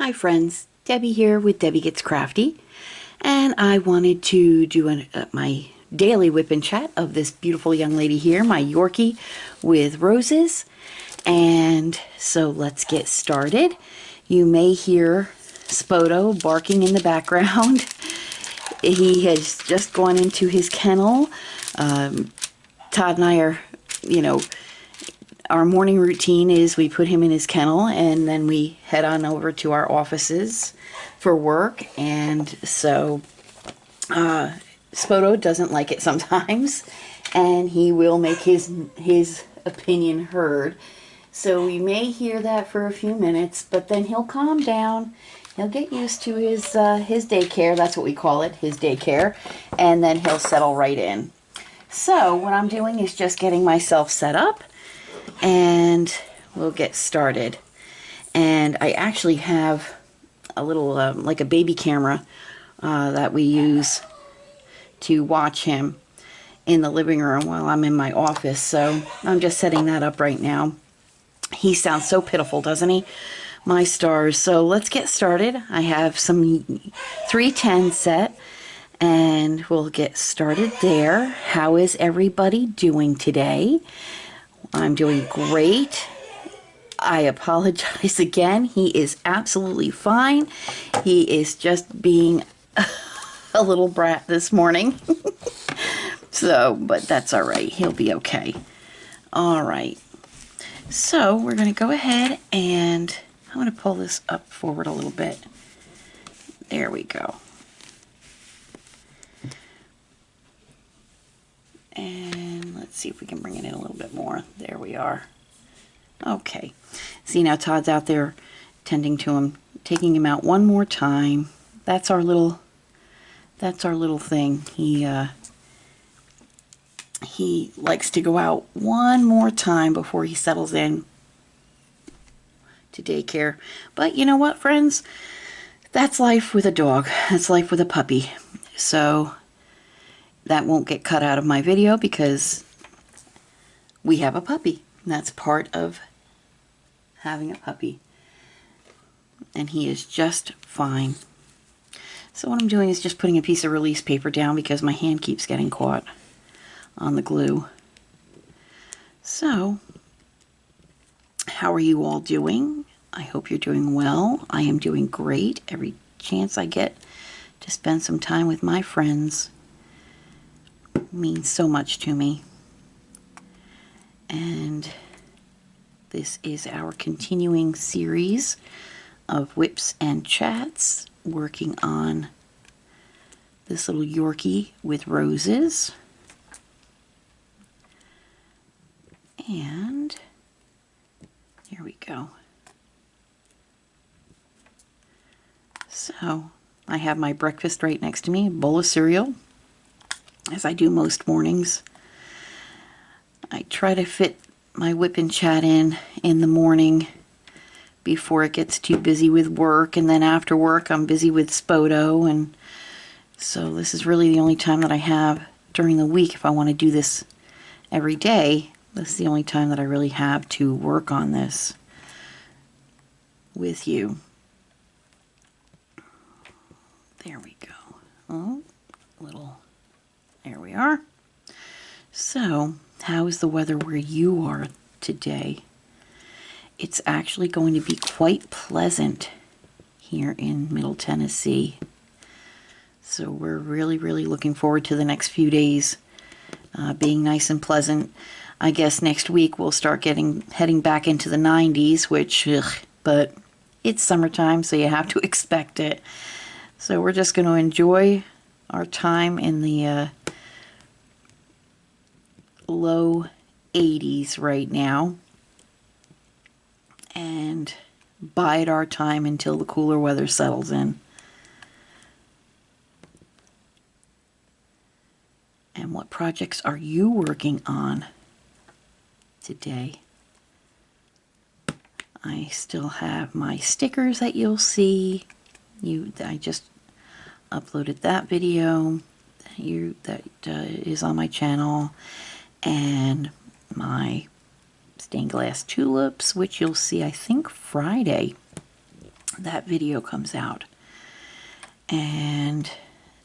Hi friends, Debbie here with Debbie Gets Crafty, and I wanted to do my daily whip and chat of this beautiful young lady here, my Yorkie with Roses. And so let's get started. You may hear Spoto barking in the background. He has just gone into his kennel. Todd and I are, our morning routine is we put him in his kennel and then we head on over to our offices for work. And so Spoto doesn't like it sometimes, and he will make his opinion heard. So we may hear that for a few minutes, but then he'll calm down. He'll get used to his daycare. That's what we call it, his daycare, and then he'll settle right in. So what I'm doing is just getting myself set up, and we'll get started. And I actually have a little like a baby camera that we use to watch him in the living room while I'm in my office. So I'm just setting that up right now. He sounds so pitiful, doesn't he? My stars. So let's get started. I have some 310 set, and we'll get started there. How is everybody doing today? I'm doing great. I apologize again. He is absolutely fine. He is just being a little brat this morning. So, but that's all right. He'll be okay. All right. So we're going to go ahead and I'm going to pull this up forward a little bit. There we go. And let's see if we can bring it in a little bit more. There we are. Okay. See, now Todd's out there tending to him, taking him out one more time. That's our little thing. He likes to go out one more time before he settles in to daycare. But you know what, friends? That's life with a dog. That's life with a puppy. So that won't get cut out of my video because we have a puppy. That's part of having a puppy. And he is just fine. So what I'm doing is just putting a piece of release paper down because my hand keeps getting caught on the glue. So, how are you all doing? I hope you're doing well. I am doing great. Every chance I get to spend some time with my friends means so much to me. And this is our continuing series of whips and chats, working on this little Yorkie with Roses. And here we go. So I have my breakfast right next to me, a bowl of cereal, as I do most mornings. I try to fit my whip and chat in the morning before it gets too busy with work, and then after work I'm busy with Spoto, and so this is really the only time that I have during the week. If I want to do this every day, this is the only time that I really have to work on this with you. There we go. Oh, there we are. So, how is the weather where you are today? It's actually going to be quite pleasant here in Middle Tennessee. So we're really, really looking forward to the next few days being nice and pleasant. I guess next week we'll start heading back into the 90s, which, but it's summertime, so you have to expect it. So we're just going to enjoy our time in the low 80s right now and bide our time until the cooler weather settles in. And what projects are you working on today? I still have my stickers that you'll see. I just uploaded that video that is on my channel, and my stained glass tulips, which you'll see I think Friday. that video comes out. And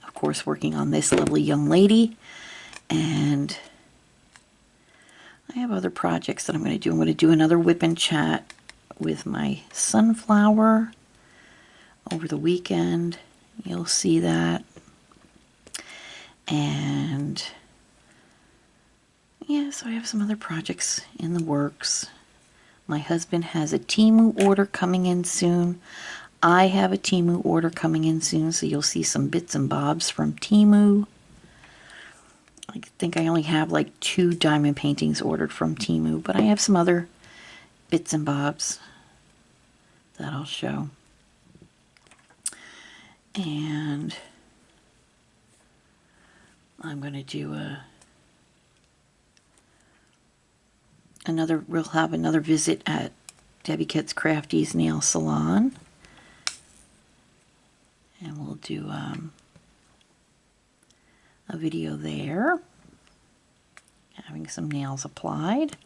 of course working on this lovely young lady, and I have other projects that I'm going to do. I'm going to do another WIP Chat with my sunflower over the weekend. You'll see that. And yeah, so I have some other projects in the works. My husband has a Temu order coming in soon. I have a Temu order coming in soon, so you'll see some bits and bobs from Temu. I think I only have like 2 diamond paintings ordered from Temu, but I have some other bits and bobs that I'll show. And I'm going to do we'll have another visit at Debbie Ket's Crafties Nail Salon. And we'll do a video there, having some nails applied.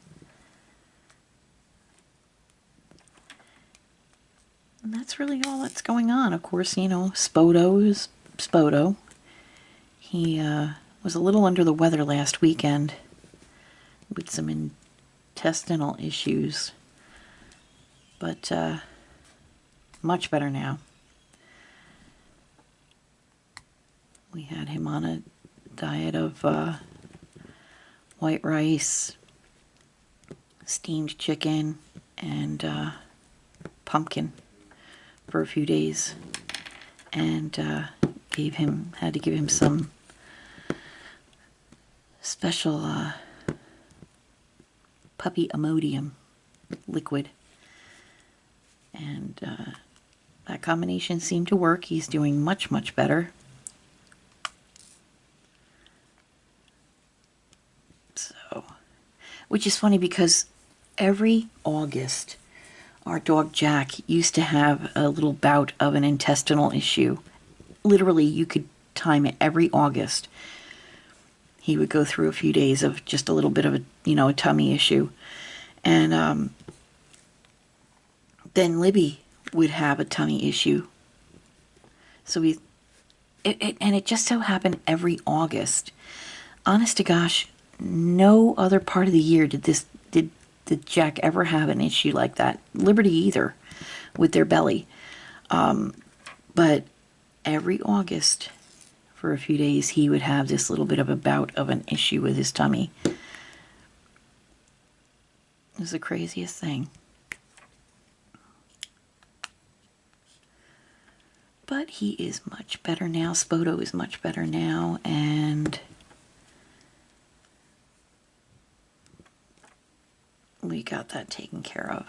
And that's really all that's going on. Of course, you know, Spoto is Spoto. He was a little under the weather last weekend with some intestinal issues, but much better now. We had him on a diet of white rice, steamed chicken, and pumpkin for a few days, and had to give him some special puppy Imodium liquid, and that combination seemed to work. He's doing much, much better. So, which is funny because every August our dog Jack used to have a little bout of an intestinal issue. Literally, you could time it every August. He would go through a few days of just a little bit of a, you know, a tummy issue. And then Libby would have a tummy issue. So it just so happened every August. Honest to gosh, no other part of the year did Jack ever have an issue like that. Liberty either, with their belly. But every August, for a few days, he would have this little bit of a bout of an issue with his tummy. It was the craziest thing. But he is much better now. Spoto is much better now, and we got that taken care of.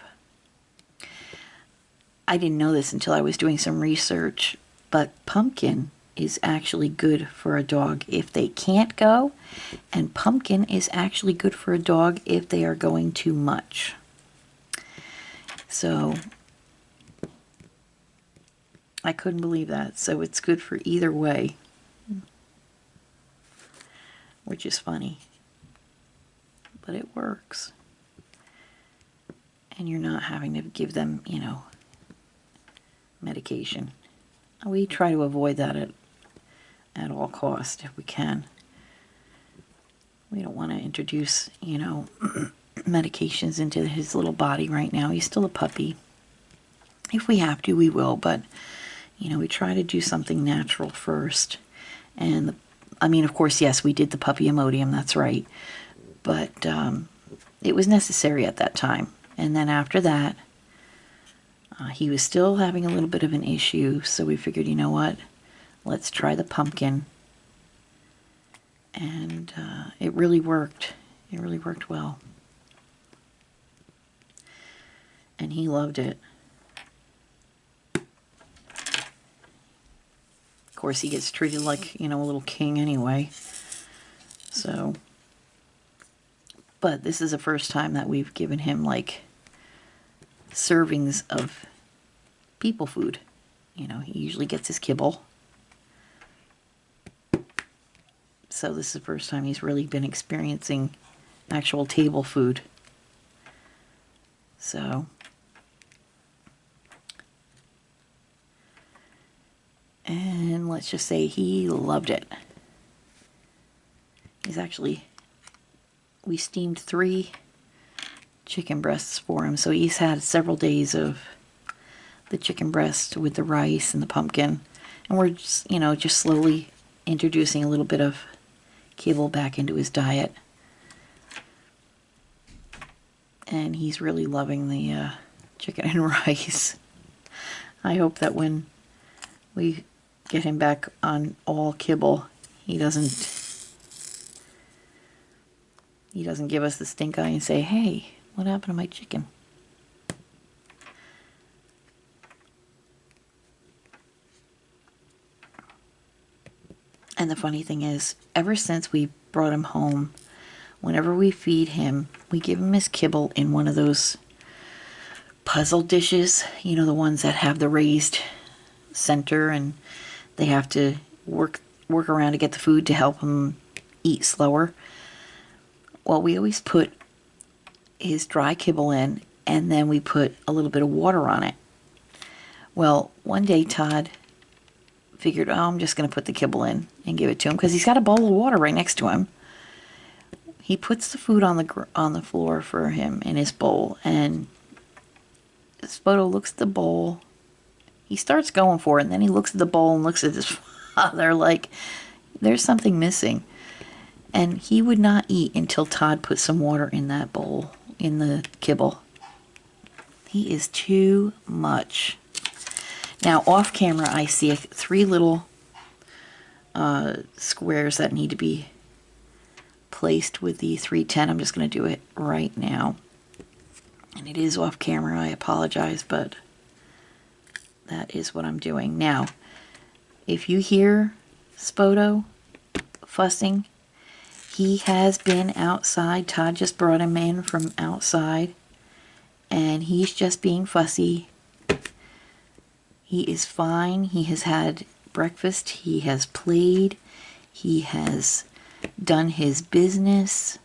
I didn't know this until I was doing some research, but pumpkin is actually good for a dog if they can't go, and pumpkin is actually good for a dog if they are going too much. So I couldn't believe that. So it's good for either way, which is funny, but it works. And you're not having to give them, you know, medication. We try to avoid that at all costs if we can. We don't want to introduce, you know, medications into his little body right now. He's still a puppy. If we have to, we will, but, you know, we try to do something natural first. And, I mean, of course, yes, we did the puppy Imodium, that's right. But it was necessary at that time. And then after that, he was still having a little bit of an issue, so we figured, you know what, let's try the pumpkin. And it really worked. It really worked well. And he loved it. Of course, he gets treated like, you know, a little king anyway. So, but this is the first time that we've given him, like, servings of people food. You know, he usually gets his kibble. So this is the first time he's really been experiencing actual table food. So let's just say he loved it. We steamed 3 chicken breasts for him, so he's had several days of the chicken breast with the rice and the pumpkin, and we're just, just slowly introducing a little bit of kibble back into his diet. And he's really loving the chicken and rice. I hope that when we get him back on all kibble, he doesn't give us the stink eye and say, "Hey, what happened to my chicken?" And the funny thing is, ever since we brought him home, whenever we feed him, we give him his kibble in one of those puzzle dishes, the ones that have the raised center and they have to work around to get the food to help him eat slower. Well, we always put his dry kibble in, and then we put a little bit of water on it. Well, one day Todd figured, I'm just going to put the kibble in and give it to him, because he's got a bowl of water right next to him. He puts the food on the floor for him in his bowl, and Spoto looks at the bowl. He starts going for it, and then he looks at the bowl and looks at his father like there's something missing. And he would not eat until Todd put some water in that bowl, in the kibble. He is too much. Now, off camera, I see 3 little squares that need to be placed with the 310. I'm just going to do it right now. And it is off camera. I apologize, but that is what I'm doing. Now, if you hear Spoto fussing, he has been outside. Todd just brought him in from outside, and he's just being fussy. He is fine. He has had breakfast. He has played. He has done his business.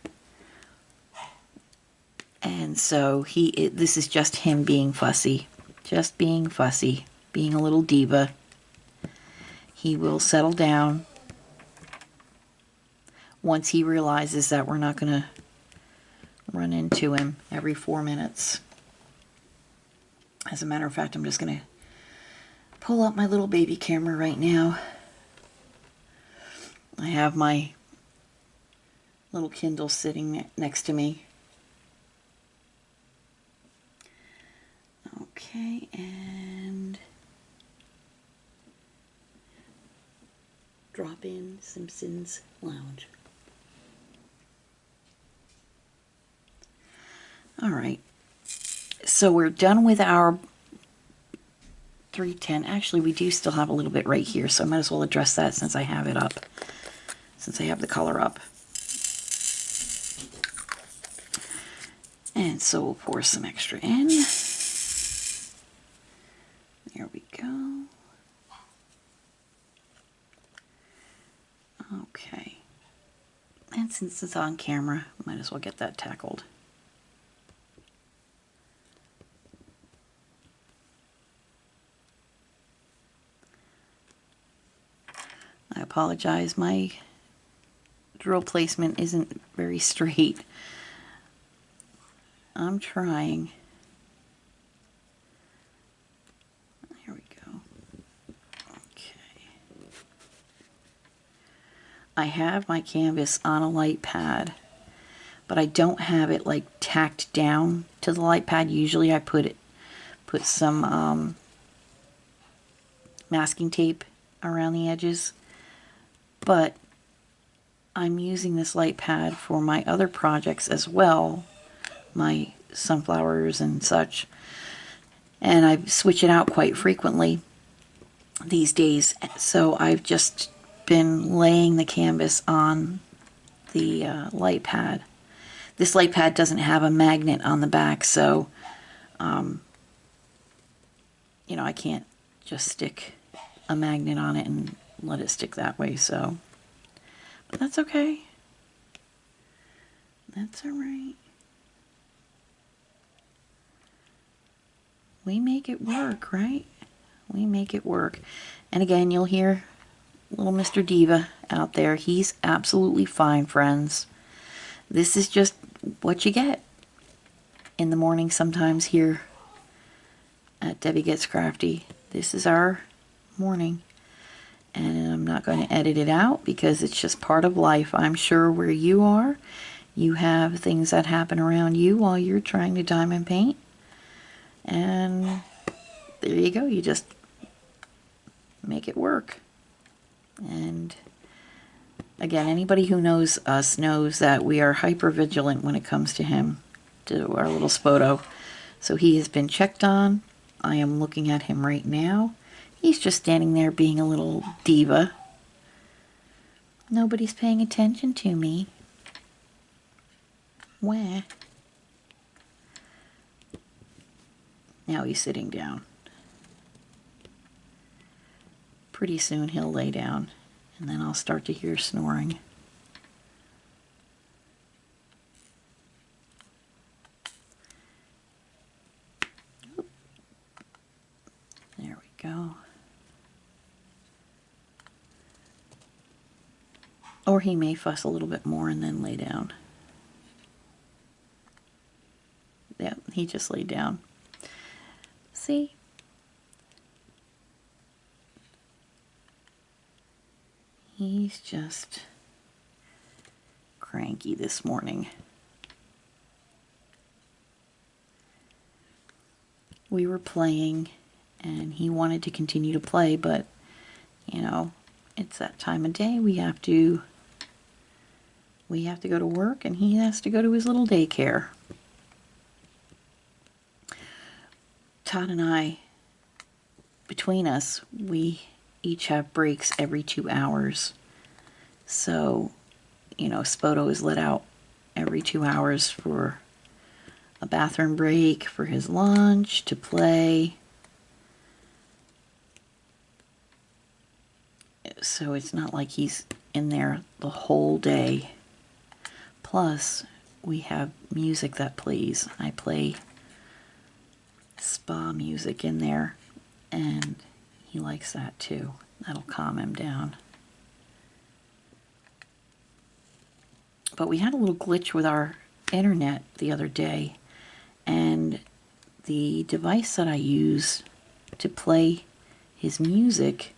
And so this is just him being fussy. Just being fussy. Being a little diva. He will settle down once he realizes that we're not going to run into him every 4 minutes. As a matter of fact, I'm just going to pull up my little baby camera right now. I have my little Kindle sitting next to me. Okay, and drop in Simpsons Lounge. All right, so we're done with our 310. Actually, we do still have a little bit right here, so I might as well address that since I have it up, since I have the color up. And so we'll pour some extra in. There we go. Okay. And since it's on camera, might as well get that tackled. I apologize, my drill placement isn't very straight. I'm trying. Here we go. Okay. I have my canvas on a light pad, but I don't have it like tacked down to the light pad. Usually I put some masking tape around the edges, but I'm using this light pad for my other projects as well, my sunflowers and such, and I switch it out quite frequently these days. So I've just been laying the canvas on the light pad. This light pad doesn't have a magnet on the back, so I can't just stick a magnet on it and let it stick that way. So, but that's okay. That's all right. We make it work, right? We make it work. And again, you'll hear little Mr. Diva out there. He's absolutely fine, friends. This is just what you get in the morning sometimes here at Debbie Gets Crafty. This is our morning. And I'm not going to edit it out because it's just part of life. I'm sure where you are, you have things that happen around you while you're trying to diamond paint. And there you go. You just make it work. And again, anybody who knows us knows that we are hyper vigilant when it comes to him, to our little Spoto. So he has been checked on. I am looking at him right now. He's just standing there being a little diva. Nobody's paying attention to me. Wah. Now he's sitting down. Pretty soon he'll lay down, and then I'll start to hear snoring. There we go. Or he may fuss a little bit more and then lay down. Yeah, he just laid down. See? He's just cranky this morning. We were playing and he wanted to continue to play, but you know, it's that time of day. We have to go to work and he has to go to his little daycare. Todd and I, between us, we each have breaks every 2 hours. So, you know, Spoto is let out every 2 hours for a bathroom break, for his lunch, to play. So it's not like he's in there the whole day. Plus, we have music that plays. I play spa music in there, and he likes that too. That'll calm him down. But we had a little glitch with our internet the other day, and the device that I use to play his music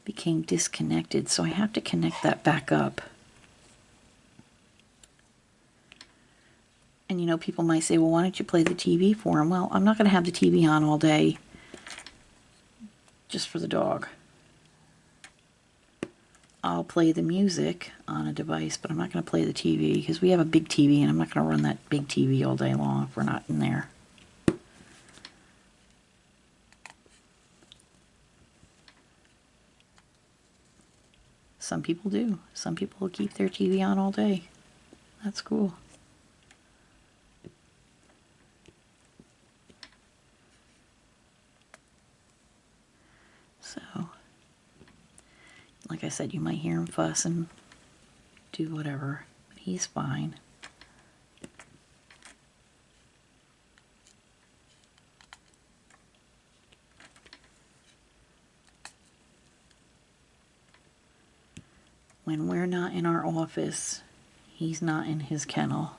became disconnected, so I have to connect that back up. And you know, people might say, well, why don't you play the TV for him? Well, I'm not going to have the TV on all day just for the dog. I'll play the music on a device, but I'm not going to play the TV because we have a big TV and I'm not going to run that big TV all day long if we're not in there. Some people do. Some people will keep their TV on all day. That's cool. So, like I said, you might hear him fuss and do whatever, but he's fine. When we're not in our office, he's not in his kennel.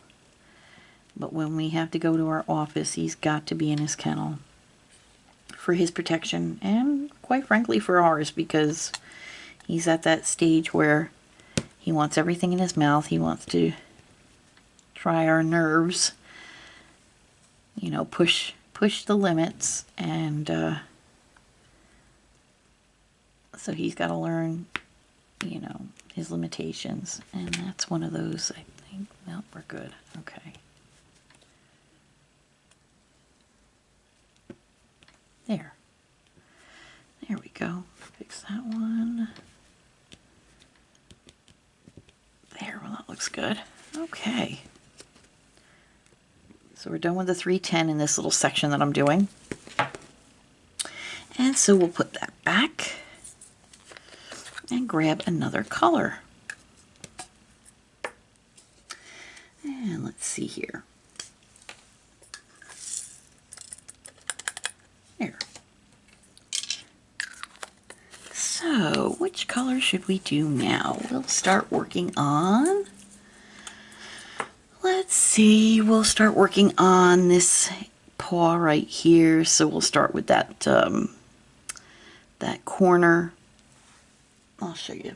But when we have to go to our office, he's got to be in his kennel for his protection and, quite frankly, for ours, because he's at that stage where he wants everything in his mouth. He wants to try our nerves, you know, push the limits, and so he's got to learn, you know, his limitations, and that's one of those, I think. Well, we're good. Okay. There. There we go. Fix that one. There, well, that looks good. Okay. So we're done with the 310 in this little section that I'm doing. And so we'll put that back and grab another color. And let's see here. There. So, which color should we do now? We'll start working on, let's see, we'll start working on this paw right here. So we'll start with that, that corner. I'll show you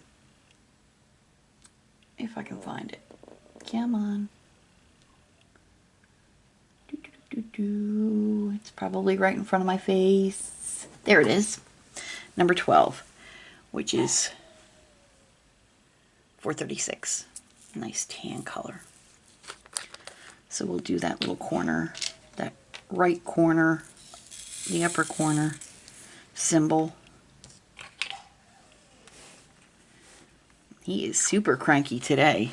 if I can find it. Come on. It's probably right in front of my face. There it is. Number 12, which is 436. Nice tan color. So we'll do that little corner, that right corner, the upper corner symbol. He is super cranky today.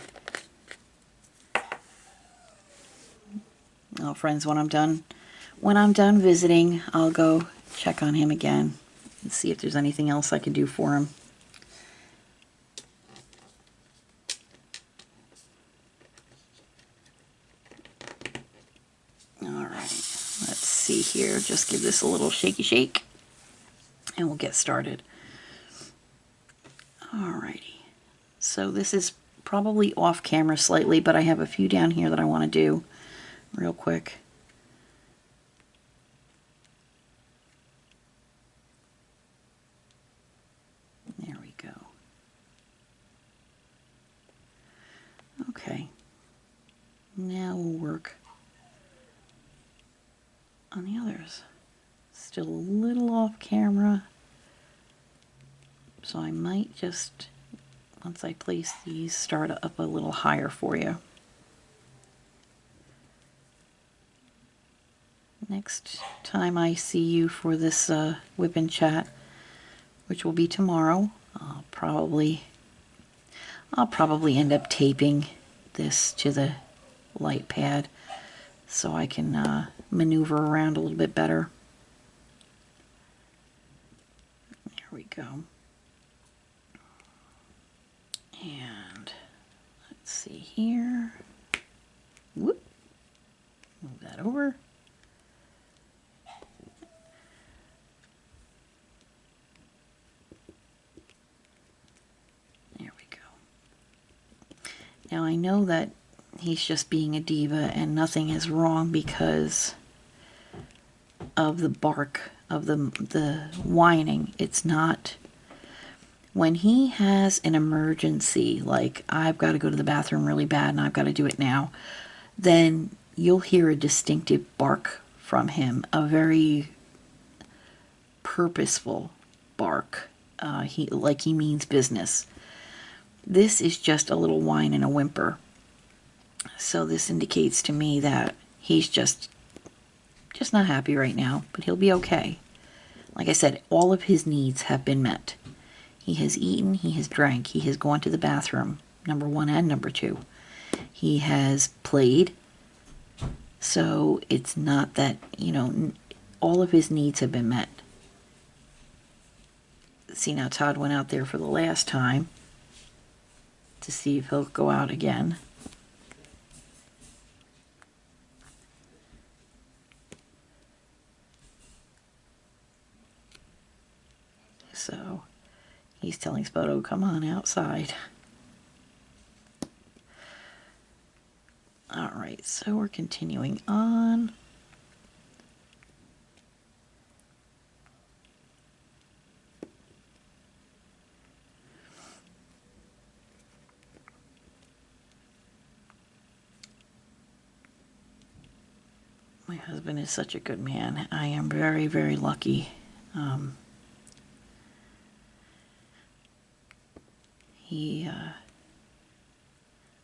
Well, friends, when I'm done visiting, I'll go check on him again and see if there's anything else I can do for him. All right, let's see here. Just give this a little shaky shake, and we'll get started. All righty. So this is probably off camera slightly, but I have a few down here that I want to do real quick. There we go. Okay. Now we'll work on the others. Still a little off camera, so I might just, once I place these, start up a little higher for you. Next time I see you for this WIP Chat, which will be tomorrow, I'll probably end up taping this to the light pad so I can maneuver around a little bit better. There we go. And let's see here. Whoop. Move that over. There we go. Now I know that he's just being a diva and nothing is wrong because of the bark, of the whining. It's not. When he has an emergency, like I've got to go to the bathroom really bad and I've got to do it now, then you'll hear a distinctive bark from him, a very purposeful bark. He means business. This is just a little whine and a whimper. So this indicates to me that he's just not happy right now, but he'll be okay. Like I said, all of his needs have been met. He has eaten, he has drank, he has gone to the bathroom, number 1 and number 2. He has played. So it's not that, you know, all of his needs have been met. See, now Todd went out there for the last time to see if he'll go out again. So he's telling Spoto, come on outside. Alright, so we're continuing on. My husband is such a good man. I am very, very lucky.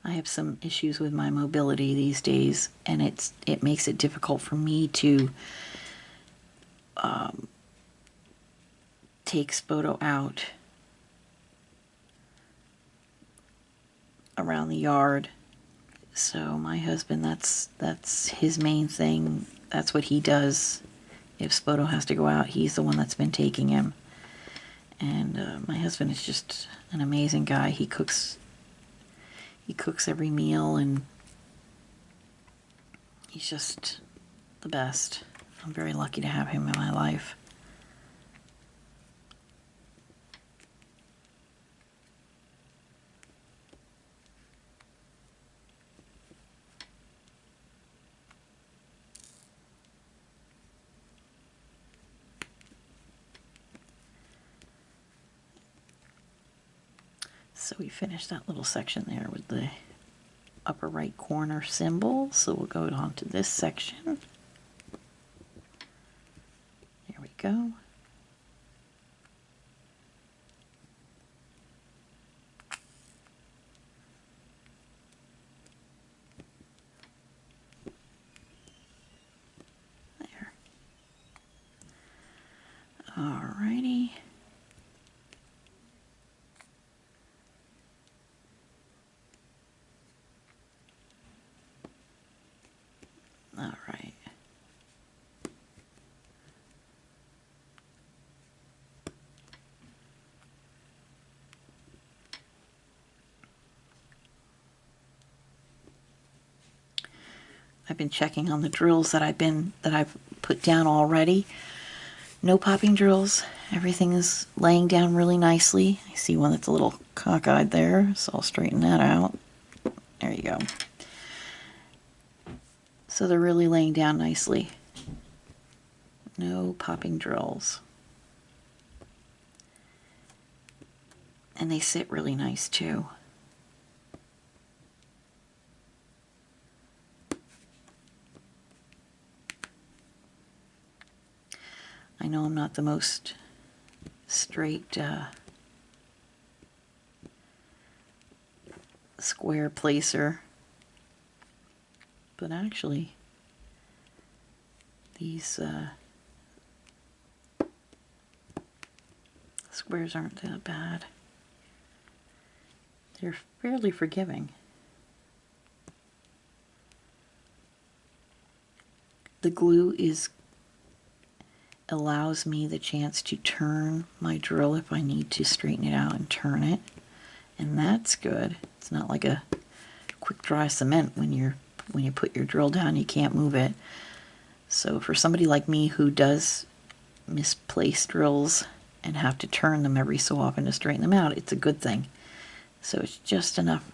I have some issues with my mobility these days, and it makes it difficult for me to take Spoto out around the yard. So my husband, that's his main thing. That's what he does. If Spoto has to go out, he's the one that's been taking him. And my husband is just an amazing guy. He cooks every meal, and he's just the best. I'm very lucky to have him in my life. So we finished that little section there with the upper right corner symbol. So we'll go on to this section. There we go. There. Alrighty. All right. I've been checking on the drills that I've put down already. No popping drills. Everything is laying down really nicely. I see one that's a little cockeyed there, so I'll straighten that out. There you go. So they're really laying down nicely. No popping drills. And they sit really nice too. I know I'm not the most straight square placer, but actually these squares aren't that bad. They're fairly forgiving. The glue allows me the chance to turn my drill if I need to straighten it out and turn it, and that's good. It's not like a quick dry cement when you put your drill down, you can't move it. So for somebody like me who does misplace drills and have to turn them every so often to straighten them out, it's a good thing. So it's just enough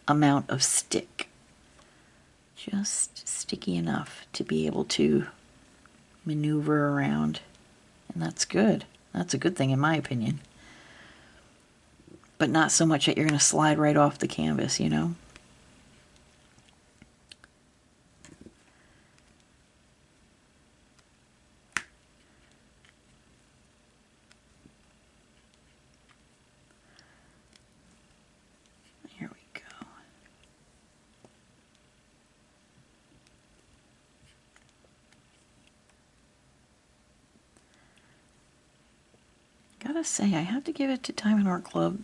amount of stick, just sticky enough to be able to maneuver around, and that's good. That's a good thing in my opinion. But not so much that you're going to slide right off the canvas, you know. Here we go. Gotta say, I have to give it to Diamond Art Club.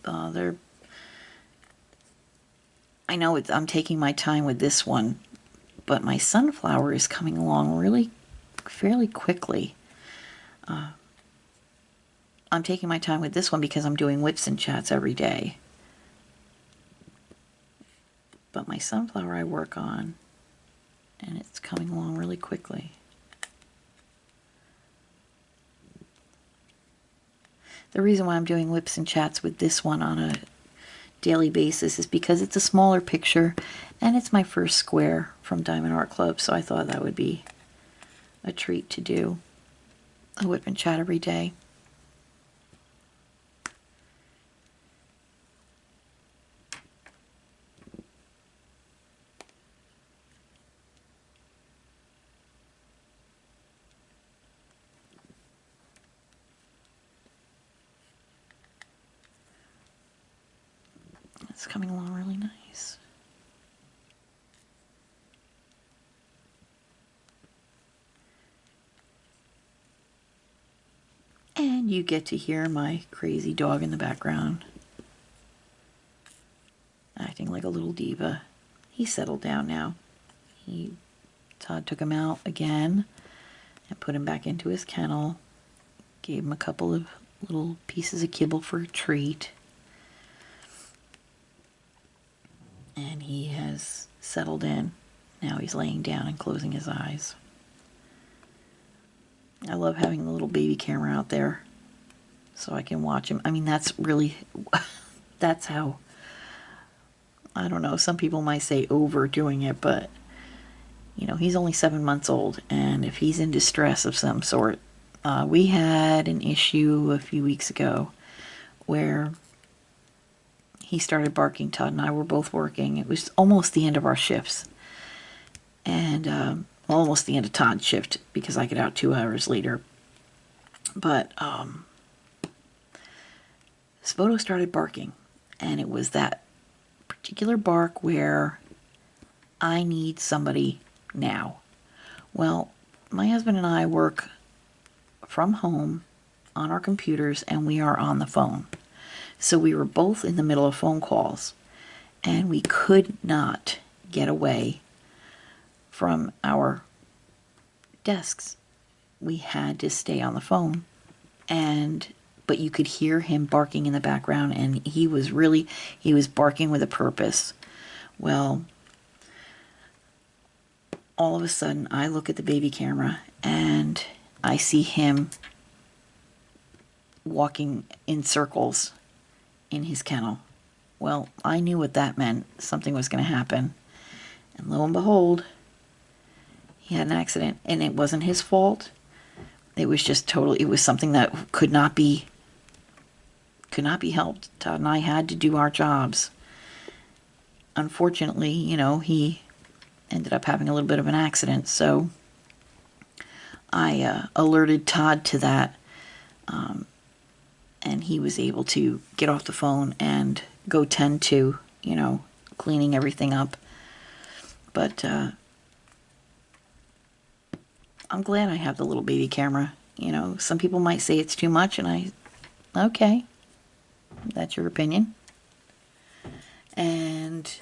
I know I'm taking my time with this one, but my sunflower is coming along really fairly quickly. I'm taking my time with this one because I'm doing whips and chats every day. But my sunflower I work on, and it's coming along really quickly. The reason why I'm doing whips and chats with this one on a daily basis is because it's a smaller picture and it's my first square from Diamond Art Club, so I thought that would be a treat to do a whip and chat every day. It's coming along really nice. And you get to hear my crazy dog in the background, acting like a little diva. He's settled down now. Todd took him out again and put him back into his kennel. Gave him a couple of little pieces of kibble for a treat. And he has settled in. Now he's laying down and closing his eyes. I love having the little baby camera out there so I can watch him. I mean, that's how, I don't know, some people might say overdoing it, but, you know, he's only 7 months old, and if he's in distress of some sort, we had an issue a few weeks ago where he started barking. Todd and I were both working. It was almost the end of our shifts. And almost the end of Todd's shift because I get out 2 hours later. But Spoto started barking. And it was that particular bark where I need somebody now. Well, my husband and I work from home on our computers, and we are on the phone. So we were both in the middle of phone calls, and we could not get away from our desks. We had to stay on the phone, but you could hear him barking in the background, and he was barking with a purpose. Well, all of a sudden, I look at the baby camera, and I see him walking in circles in his kennel. Well, I knew what that meant. Something was going to happen. And lo and behold, he had an accident, and it wasn't his fault. It was just it was something that could not be helped. Todd and I had to do our jobs. Unfortunately, he ended up having a little bit of an accident, so I alerted Todd to that, and he was able to get off the phone and go tend to, cleaning everything up. But I'm glad I have the little baby camera. Some people might say it's too much, and okay, that's your opinion. And